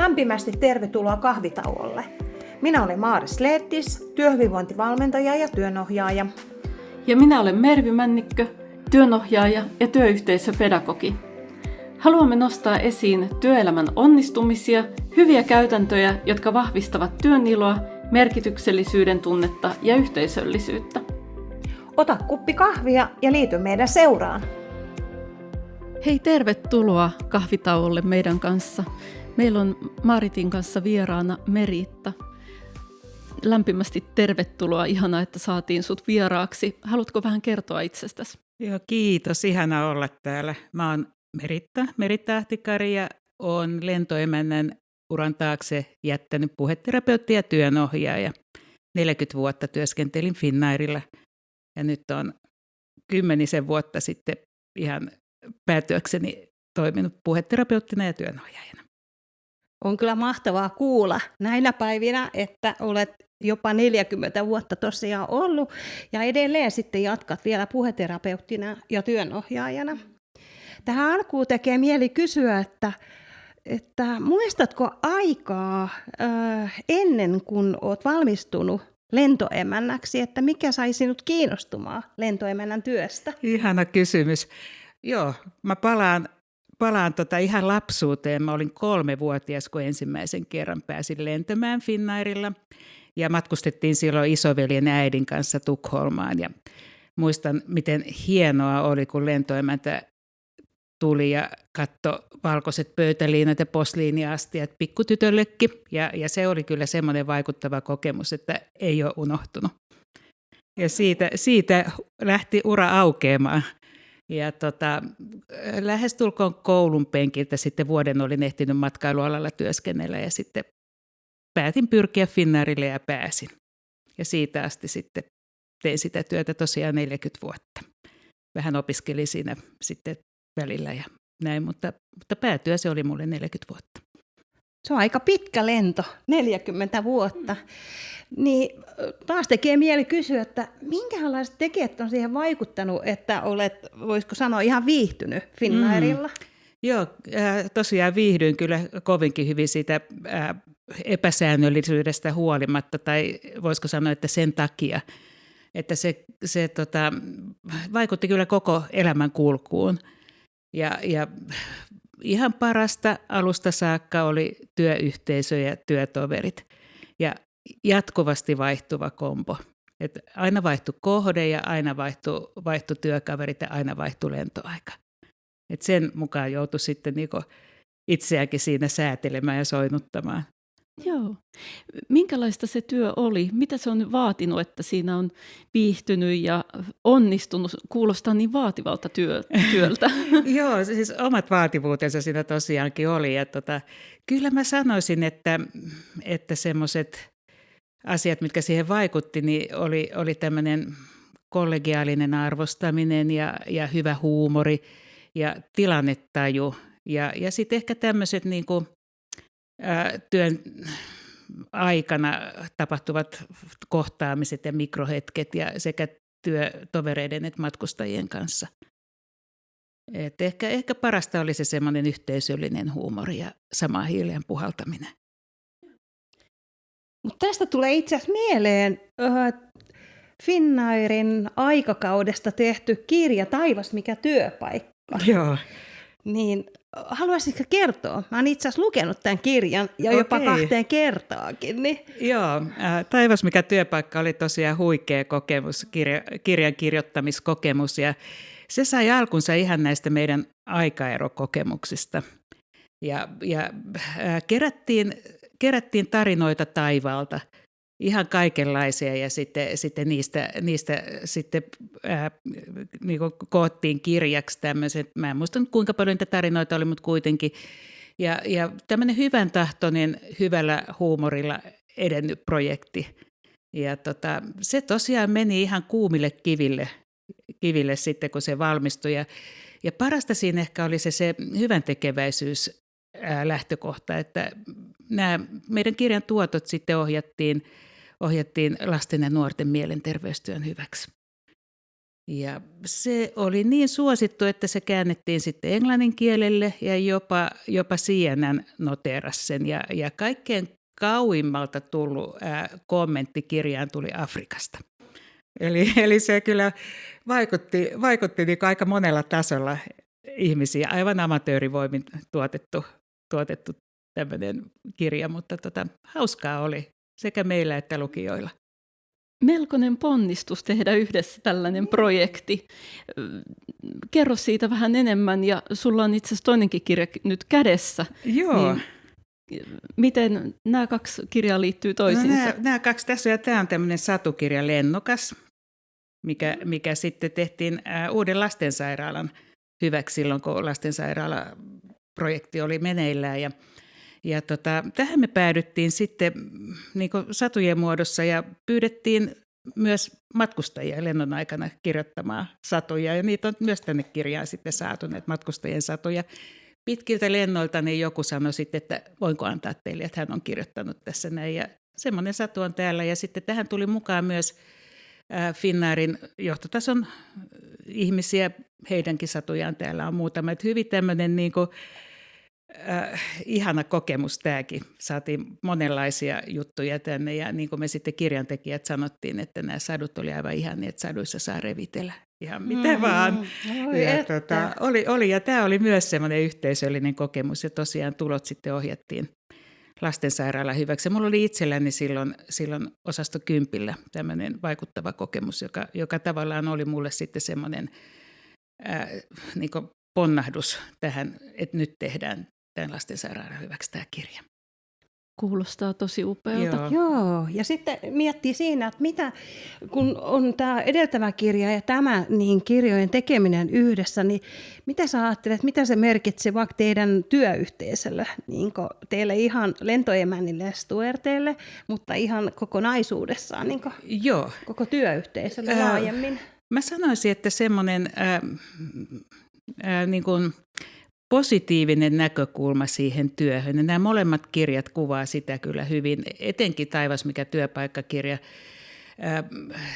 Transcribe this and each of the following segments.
Lämpimästi tervetuloa kahvitauolle. Minä olen Maaris Leettis, työhyvinvointivalmentaja ja työnohjaaja. Ja minä olen Mervi Männikkö, työnohjaaja ja työyhteisöpedagogi. Haluamme nostaa esiin työelämän onnistumisia, hyviä käytäntöjä, jotka vahvistavat työn iloa, merkityksellisyyden tunnetta ja yhteisöllisyyttä. Ota kuppi kahvia ja liity meidän seuraan. Hei, tervetuloa kahvitauolle meidän kanssa. Meillä on Maritin kanssa vieraana Meriitta. Lämpimästi tervetuloa. Ihanaa, että saatiin sut vieraaksi. Haluatko vähän kertoa itsestäsi? Joo, kiitos. Ihana olla täällä. Mä oon Meritta Ahtikari ja oon lentoemännän uran taakse jättänyt puheterapeutti ja työnohjaaja. 40 vuotta työskentelin Finnairilla ja nyt on 10 vuotta sitten ihan päätyökseni toiminut puheterapeuttina ja työnohjaajana. On kyllä mahtavaa kuulla näinä päivinä, että olet jopa 40 vuotta tosiaan ollut ja edelleen sitten jatkat vielä puheterapeuttina ja työnohjaajana. Tähän alkuun tekee mieli kysyä, että muistatko aikaa ennen kuin olet valmistunut lentoemännäksi, että mikä sai sinut kiinnostumaan lentoemännän työstä? Ihana kysymys. Joo, mä palaan ihan lapsuuteen. Mä olin 3-vuotias, kun ensimmäisen kerran pääsin lentämään Finnairilla. Ja matkustettiin silloin isoveljen ja äidin kanssa Tukholmaan. Ja muistan, miten hienoa oli, kun lentoemäntä tuli ja katsoi valkoiset pöytäliinat ja posliiniastiat pikkutytöllekin. Ja se oli kyllä semmoinen vaikuttava kokemus, että ei ole unohtunut. Ja siitä lähti ura aukeamaan. Ja lähestulkoon koulun penkiltä sitten vuoden olin ehtinyt matkailualalla työskennellä ja sitten päätin pyrkiä Finnairille ja pääsin. Ja siitä asti sitten tein sitä työtä tosiaan 40 vuotta. Vähän opiskelin siinä sitten välillä ja näin, mutta päätyö se oli mulle 40 vuotta. Se on aika pitkä lento, 40 vuotta. Niin taas tekee mieli kysyä, että minkälaiset tekijät on siihen vaikuttanut, että olet, voisiko sanoa, ihan viihtynyt Finnairilla? Joo, tosiaan viihdyin kyllä kovinkin hyvin siitä epäsäännöllisyydestä huolimatta, tai voisiko sanoa, että sen takia, että se vaikutti kyllä koko elämän kulkuun. Ja ihan parasta alusta saakka oli työyhteisö ja työtoverit ja jatkuvasti vaihtuva kombo. Et aina vaihtui kohde ja aina vaihtui työkaverit ja aina vaihtui lentoaika. Et sen mukaan joutui sitten niinku itseäänkin siinä säätelemään ja soinnuttamaan. Joo. Minkälaista se työ oli? Mitä se on vaatinut, että siinä on viihtynyt ja onnistunut? Kuulostaa niin vaativalta työltä. Joo, siis omat vaativuutensa siinä tosiaankin oli. Ja kyllä mä sanoisin, että semmoiset asiat, mitkä siihen vaikutti, niin oli tämmöinen kollegiaalinen arvostaminen ja hyvä huumori ja tilannetaju. Ja sitten ehkä tämmöiset niinku työn aikana tapahtuvat kohtaamiset ja mikrohetket ja sekä työtovereiden että matkustajien kanssa. Et ehkä parasta oli se semmoinen yhteisöllinen huumori ja sama hiileen puhaltaminen. Mutta tästä tulee itse asiassa mieleen Finnairin aikakaudesta tehty kirja Taivas, mikä työpaikka. Joo. Niin haluaisitko kertoa? Mä oon itse asiassa lukenut tämän kirjan ja jopa 2 kertaakin. Niin. Joo, Taivas, mikä työpaikka oli tosiaan huikea kokemus, kirjan kirjoittamiskokemus ja se sai alkunsa ihan näistä meidän aikaerokokemuksista. Ja kerättiin tarinoita taivaalta, ihan kaikenlaisia ja sitten niistä sitten niin koottiin kirjaksi tämmöiset, mä en muista kuinka paljon niitä tarinoita oli, mutta kuitenkin. Ja tämmöinen hyvän tahtoinen, hyvällä huumorilla edennyt projekti. Ja se tosiaan meni ihan kuumille kiville sitten, kun se valmistui. Ja parasta siinä ehkä oli se hyvän tekeväisyys lähtökohta, että nämä meidän kirjan tuotot sitten ohjattiin lasten ja nuorten mielenterveystyön hyväksi. Ja se oli niin suosittu, että se käännettiin sitten englannin kielelle ja jopa CNN noteerasi sen. Ja kaikkein kauimmalta tullut kommentti kirjaan tuli Afrikasta. Eli se kyllä vaikutti niin aika monella tasolla ihmisiä. Aivan amatöörivoimin tuotettu tämmöinen kirja, mutta hauskaa oli sekä meillä että lukijoilla. Melkoinen ponnistus tehdä yhdessä tällainen projekti. Kerro siitä vähän enemmän, ja sulla on itse asiassa toinenkin kirja nyt kädessä. Joo. Niin, miten nämä 2 kirjaa liittyy toisiinsa? No, nämä 2 tässä, ja tämä on tämmöinen satukirja Lennokas, mikä sitten tehtiin uuden lastensairaalan hyväksi silloin, kun lastensairaalaprojekti oli meneillään. Ja tähän me päädyttiin sitten niin kuin satujen muodossa ja pyydettiin myös matkustajia lennon aikana kirjoittamaan satuja. Ja niitä on myös tänne kirjaan sitten saatu, näitä matkustajien satuja. Pitkiltä lennoilta niin joku sanoi sitten, että voinko antaa teille, että hän on kirjoittanut tässä näin. Ja semmoinen satu on täällä. Ja sitten tähän tuli mukaan myös Finnairin johtotason ihmisiä. Heidänkin satujaan täällä on muutama. Että hyvin tämmöinen niin kuin ihana kokemus tämäkin. Saatiin monenlaisia juttuja tänne ja niin kuin me sitten kirjantekijät sanottiin, että nämä sadut oli aivan ihania, että saduissa saa revitellä ihan mitä vaan. Ja tämä oli myös semmoinen yhteisöllinen kokemus ja tosiaan tulot sitten ohjattiin lastensairaalan hyväksi. Mulla oli itselläni silloin osasto 10 tämmöinen vaikuttava kokemus, joka tavallaan oli mulle sitten semmoinen niin kuin ponnahdus tähän, että nyt tehdään tämän lastensairaalan hyväksi tämä kirja. Kuulostaa tosi upealta. Joo, ja sitten miettii siinä, että mitä, kun on tämä edeltävä kirja ja tämä niin kirjojen tekeminen yhdessä, niin mitä sä ajattelet, mitä se merkitsee vaikka teidän työyhteisölle, niin teille ihan lentoemännille ja stuerteille, mutta ihan kokonaisuudessaan, niin Joo. Koko työyhteisölle laajemmin? Mä sanoisin, että semmoinen niin kuin positiivinen näkökulma siihen työhön. Ja nämä molemmat kirjat kuvaa sitä kyllä hyvin, etenkin Taivas, mikä työpaikkakirja.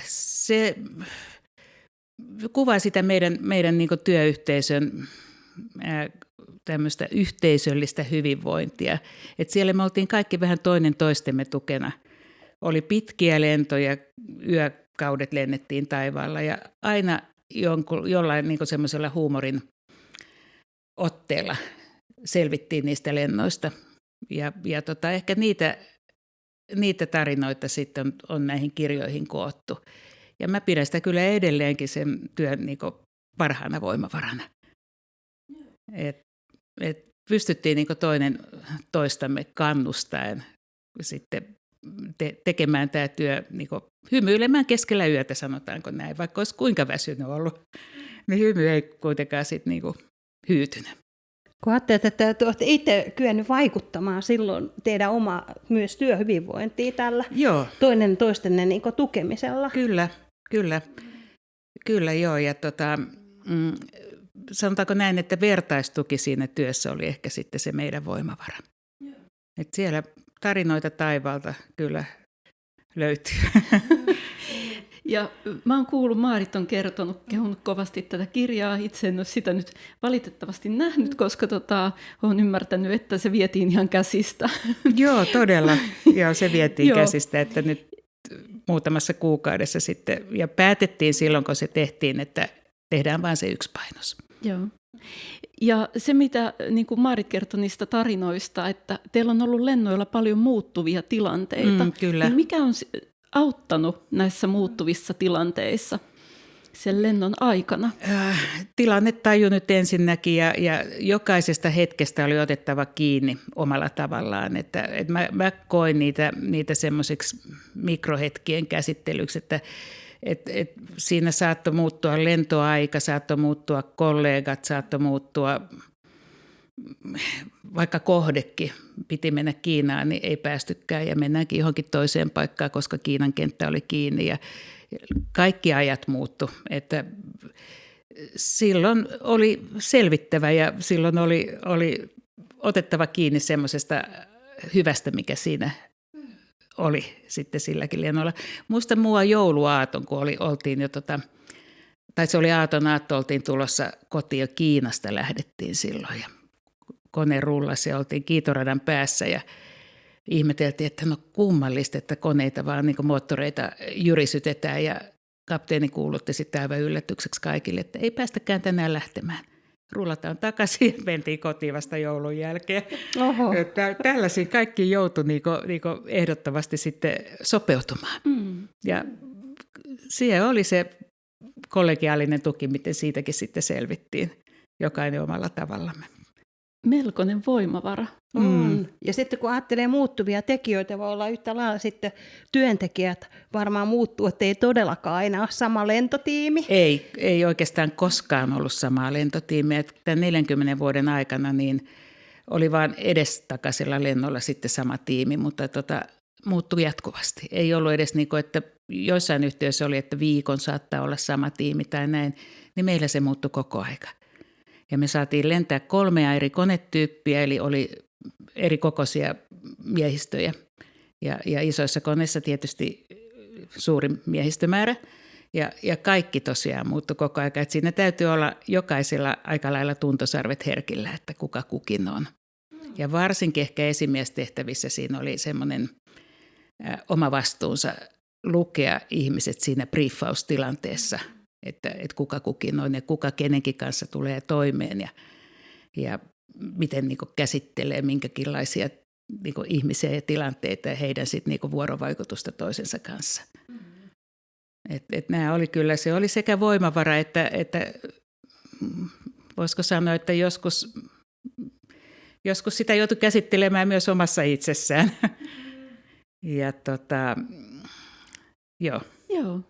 Se kuvaa sitä meidän niin kuin työyhteisön tämmöistä yhteisöllistä hyvinvointia. Et siellä me oltiin kaikki vähän toinen toistemme tukena. Oli pitkiä lentoja, yökaudet lennettiin taivaalla ja aina jollain niin kuin semmoisella huumorin otteella selvittiin niistä lennoista. Ja ehkä niitä tarinoita sitten on näihin kirjoihin koottu. Ja mä pidän sitä kyllä edelleenkin sen työn niin kuin parhaana voimavarana. Et pystyttiin niin kuin toinen toistamme kannustaen sitten tekemään tämä työ niin kuin hymyilemään keskellä yötä, sanotaanko näin. Vaikka olisi kuinka väsynyt ollut, niin hymy ei kuitenkaan sitten niin kuin hyytynyt. Kun ajattelet, että te olette itse kyennyt vaikuttamaan silloin teidän oma myös työhyvinvointiin tällä toinen toistenne niin kuin tukemisella. Kyllä joo. Ja sanotaanko näin, että vertaistuki siinä työssä oli ehkä sitten se meidän voimavara. Et siellä tarinoita taivaalta kyllä löytyy. Ja mä oon kuullut, Maarit on kehunut kovasti tätä kirjaa. Itse en ole sitä nyt valitettavasti nähnyt, koska olen ymmärtänyt, että se vietiin ihan käsistä. Joo, todella. Joo, se vietiin käsistä, että nyt muutamassa kuukaudessa sitten. Ja päätettiin silloin, kun se tehtiin, että tehdään vain se yksi painos. Joo. Ja se, mitä niin kuin Maarit kertoi niistä tarinoista, että teillä on ollut lennoilla paljon muuttuvia tilanteita. Kyllä. Niin mikä on auttanut näissä muuttuvissa tilanteissa sen lennon aikana? Tilannetaju nyt ensinnäkin ja jokaisesta hetkestä oli otettava kiinni omalla tavallaan. Että mä koin niitä semmoisiksi mikrohetkien käsittelyksi, että siinä saattoi muuttua lentoaika, saattoi muuttua kollegat, saattoi muuttua vaikka kohdekin. Piti mennä Kiinaan, niin ei päästykään ja mennäänkin johonkin toiseen paikkaan, koska Kiinan kenttä oli kiinni ja kaikki ajat muuttu. Että silloin oli selvittävä ja silloin oli otettava kiinni semmoisesta hyvästä, mikä siinä oli sitten silläkin lennolla. Muistan mua jouluaaton, kun oltiin jo tai se oli aatto, oltiin tulossa kotiin ja Kiinasta lähdettiin silloin ja kone rullasi ja oltiin Kiitoradan päässä ja ihmeteltiin, että no kummallista, että koneita vaan niin kuin moottoreita jyrisytetään ja kapteeni kuulutti sitten aivan yllätykseksi kaikille, että ei päästäkään tänään lähtemään. Rullataan takaisin ja mentiin kotiin vasta joulun jälkeen. Oho. Tällaisiin kaikki joutui niinku ehdottomasti sitten sopeutumaan. Ja siellä oli se kollegiaalinen tuki, miten siitäkin sitten selvittiin, jokainen omalla tavallamme. Melkoinen voimavara. On. Ja sitten kun ajattelee muuttuvia tekijöitä, voi olla yhtä lailla sitten työntekijät varmaan muuttuu, että ei todellakaan aina ole sama lentotiimi. Ei oikeastaan koskaan ollut samaa lentotiimiä. Tämän 40 vuoden aikana niin oli vain edestakaisella lennolla sitten sama tiimi, mutta muuttui jatkuvasti. Ei ollut edes niin kuin, että joissain yhtiöissä oli, että viikon saattaa olla sama tiimi tai näin, niin meillä se muuttui koko aika. Ja me saatiin lentää 3 eri konetyyppiä, eli oli eri kokoisia miehistöjä. Ja isoissa koneissa tietysti suuri miehistömäärä. Ja kaikki tosiaan muuttui koko ajan. Et siinä täytyy olla jokaisella aika lailla tuntosarvet herkillä, että kuka kukin on. Ja varsinkin ehkä esimiestehtävissä siinä oli semmoinen oma vastuunsa lukea ihmiset siinä briefaustilanteessa, että kuka kukin on ja kuka kenenkin kanssa tulee toimeen ja miten niin kuin käsittelee minkäkinlaisia niin kuin ihmisiä ja tilanteita ja heidän sit niin kuin vuorovaikutusta toisensa kanssa. Et nämä oli kyllä, se oli sekä voimavara että voisiko sanoa, että joskus sitä joutui käsittelemään myös omassa itsessään. Ja joo. Joo.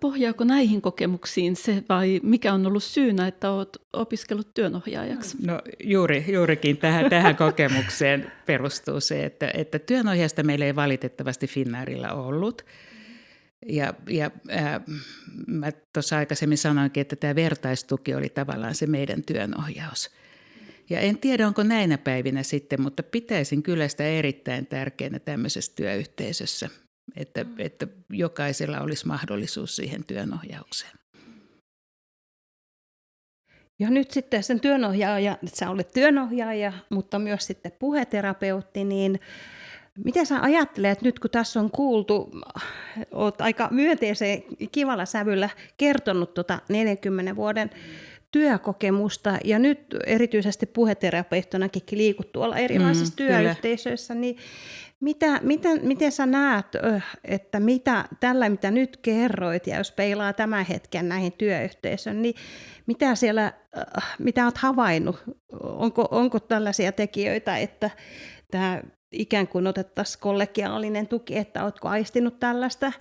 Pohjaako näihin kokemuksiin se vai mikä on ollut syynä, että olet opiskellut työnohjaajaksi? No juurikin tähän kokemukseen perustuu se, että työnohjausta meillä ei valitettavasti Finnairilla ollut. Ja mä tuossa aikaisemmin sanoinkin, että tämä vertaistuki oli tavallaan se meidän työnohjaus. Ja en tiedä, onko näinä päivinä sitten, mutta pitäisin kyllä sitä erittäin tärkeänä tämmöisessä työyhteisössä, että jokaisella olisi mahdollisuus siihen työnohjaukseen. Ja nyt sitten sen työnohjaaja, sä olet työnohjaaja, mutta myös sitten puheterapeutti, niin miten sä ajattelet nyt, kun tässä on kuultu, olet aika myönteisen kivalla sävyllä kertonut 40 vuoden työkokemusta, ja nyt erityisesti puheterapeuttonakin liikut tuolla erilaisissa työyhteisöissä, niin miten sä näet, että mitä nyt kerroit, ja jos peilaa tämän hetken näihin työyhteisöön, niin mitä olet havainnut? Onko tällaisia tekijöitä, että tämä ikään kuin otettaisiin kollegiaalinen tuki, että oletko aistinut tällaista?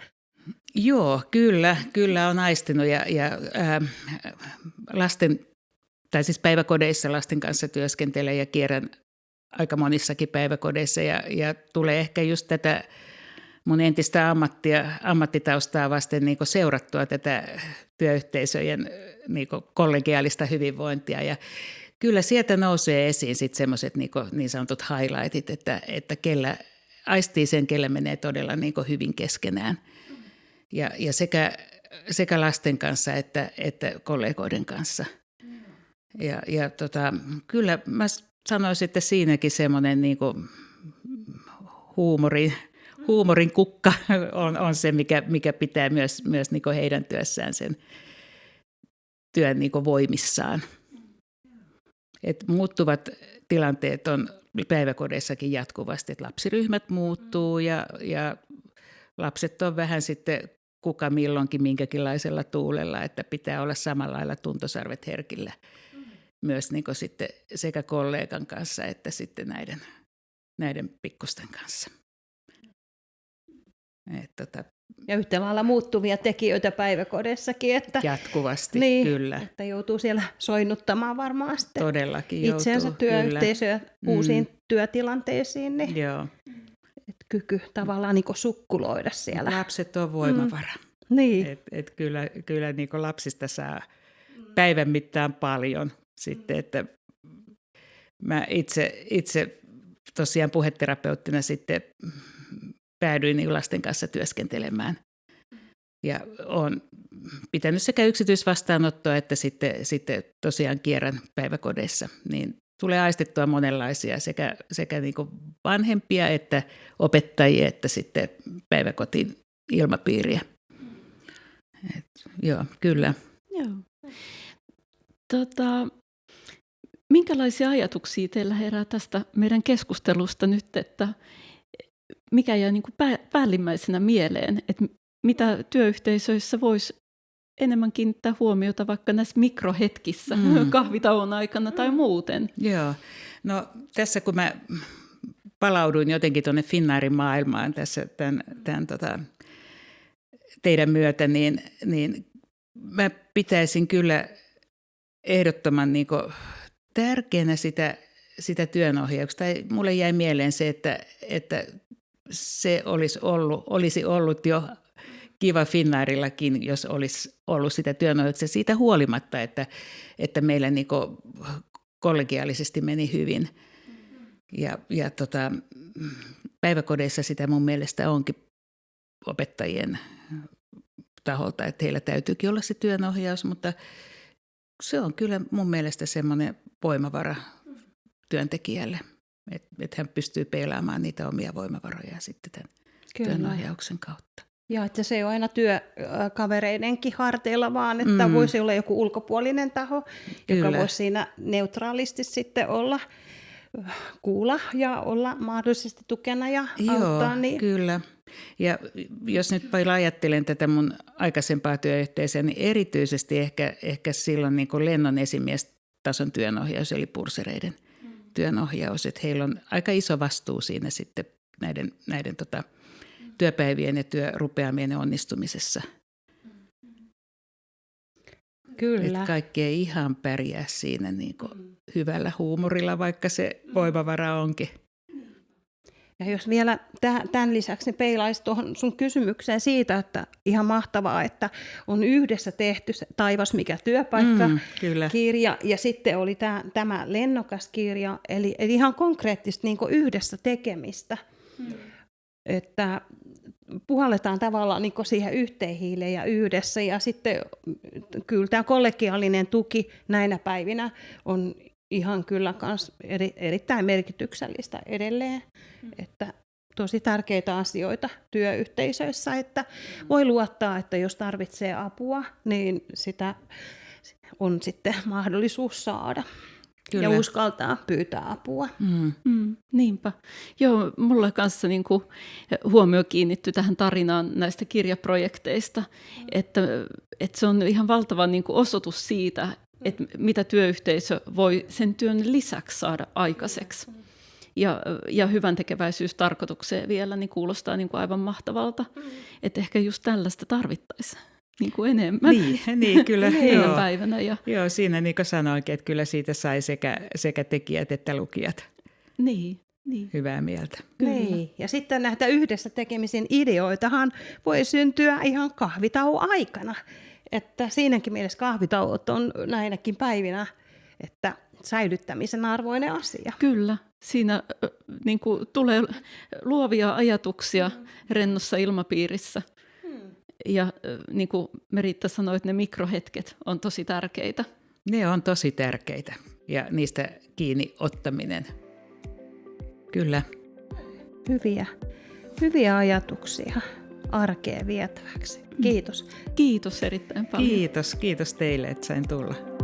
Joo, kyllä on aistinut ja lasten, tai siis päiväkodeissa lasten kanssa työskentelen ja kierrän aika monissakin päiväkodeissa ja tulee ehkä just tätä mun entistä ammattitaustaa vasten niin kuin seurattua tätä työyhteisöjen niin kuin kollegiaalista hyvinvointia ja kyllä sieltä nousee esiin sitten semmoiset niin sanotut highlightit, että kellä aistii sen, kellä menee todella niin kuin hyvin keskenään. Ja sekä lasten kanssa että kollegoiden kanssa. Ja kyllä mä sanoisin, että siinäkin semmoinen niin kuin huumorin kukka on se, mikä pitää myös niin kuin heidän työssään sen työn niin kuin voimissaan. Et muuttuvat tilanteet on päiväkodeissakin jatkuvasti, että lapsiryhmät muuttuu ja lapset on vähän sitten kuka milloinkin minkäkinlaisella tuulella, että pitää olla samalla lailla tuntosarvet herkillä myös niin kuin sitten sekä kollegan kanssa että sitten näiden pikkusten kanssa. Ja yhtä lailla muuttuvia tekijöitä päiväkodissakin. Että, jatkuvasti, niin, kyllä. Että joutuu siellä soinnuttamaan varmaan sitten todellakin joutuu, itseänsä työyhteisöä uusiin työtilanteisiin. Niin joo. Kyky tavallaan niin kuin sukkuloida siellä. Lapset on voimavara. Niin. Et kyllä niin kuin lapsista saa päivän mittaan paljon. Sitten, että mä itse tosiaan puheterapeuttina sitten päädyin niin lasten kanssa työskentelemään. Ja olen pitänyt sekä yksityisvastaanottoa että sitten tosiaan kierrän päiväkodeissa. Niin tulee aistettua monenlaisia sekä niin kuin vanhempia että opettajia että sitten päiväkotiin ilmapiiriä. Joo, kyllä. Joo. Minkälaisia ajatuksia teillä herää tästä meidän keskustelusta nyt, että mikä jää niin kuin päällimmäisenä mieleen, että mitä työyhteisöissä voisi enemmän kiinnittää huomiota vaikka näissä mikrohetkissä, kahvitauon aikana tai muuten? Joo, no tässä kun mä palauduin jotenkin tuonne Finnairin maailmaan tässä tämän teidän myötä, niin mä pitäisin kyllä ehdottoman niin kuin tärkeänä sitä työnohjausta. Tai mulle jäi mieleen se, että se olisi ollut jo kiva Finnairillakin, jos olisi ollut sitä työnohjausta siitä huolimatta, että meillä niin kuin kollegiaalisesti meni hyvin. Ja päiväkodeissa sitä mun mielestä onkin opettajien taholta, että heillä täytyykin olla se työnohjaus, mutta se on kyllä mun mielestä semmoinen voimavara työntekijälle, että hän pystyy peilaamaan niitä omia voimavaroja sitten tämän työnohjauksen kautta. Ja että se ei ole aina työkavereidenkin harteilla, vaan että voisi olla joku ulkopuolinen taho, joka voisi siinä neutraalisti sitten olla, kuulla ja olla mahdollisesti tukena ja auttaa. Joo, niin. Kyllä. Ja jos nyt vielä ajattelen tätä mun aikaisempaa työyhteisöä, niin erityisesti ehkä silloin niin kuin lennon esimiestason työnohjaus, eli pursereiden työnohjaus, että heillä on aika iso vastuu siinä sitten näiden työpäivien ja työrupeamien onnistumisessa. Kyllä. Että kaikki ei ihan pärjää siinä niin kuin hyvällä huumorilla, vaikka se voimavara onkin. Ja jos vielä tämän lisäksi peilaisi tuohon sun kysymykseen siitä, että ihan mahtavaa, että on yhdessä tehty se Taivas mikä työpaikka kirja ja sitten oli tämä lennokas kirja, eli ihan konkreettisesti niin kuin yhdessä tekemistä, että puhalletaan tavallaan niin kuin siihen yhteen hiileen ja yhdessä ja sitten kyllä tämä kollegiaalinen tuki näinä päivinä on ihan kyllä kans erittäin merkityksellistä edelleen, että tosi tärkeitä asioita työyhteisöissä, että voi luottaa, että jos tarvitsee apua, niin sitä on sitten mahdollisuus saada. Kyllä. Ja uskaltaa pyytää apua. Niinpä. Joo, mulla kanssa niinku huomio kiinnittyi tähän tarinaan näistä kirjaprojekteista, että se on ihan valtava niinku osoitus siitä, että mitä työyhteisö voi sen työn lisäksi saada aikaiseksi. Ja hyvän tekeväisyystarkoitukseen vielä niin kuulostaa niin kuin aivan mahtavalta, että ehkä just tällaista tarvittaisiin niin kuin enemmän. Niin kyllä. Joo. Päivänä. Joo, siinä niin kuin sanoinkin, että kyllä siitä sai sekä tekijät että lukijat niin. hyvää mieltä. Niin. Ja sitten näitä yhdessä tekemisen ideoitahan voi syntyä ihan kahvitauon aikana. Että siinäkin mielessä kahvitauot on näinäkin päivinä, että säilyttämisen arvoinen asia. Kyllä, siinä niin kuin, tulee luovia ajatuksia rennossa ilmapiirissä. Ja niin kuin Meritta sanoi, että ne mikrohetket on tosi tärkeitä. Ne on tosi tärkeitä ja niistä kiinni ottaminen. Kyllä. Hyviä ajatuksia arkeen vietäväksi. Kiitos. Kiitos erittäin paljon. Kiitos teille, että sain tulla.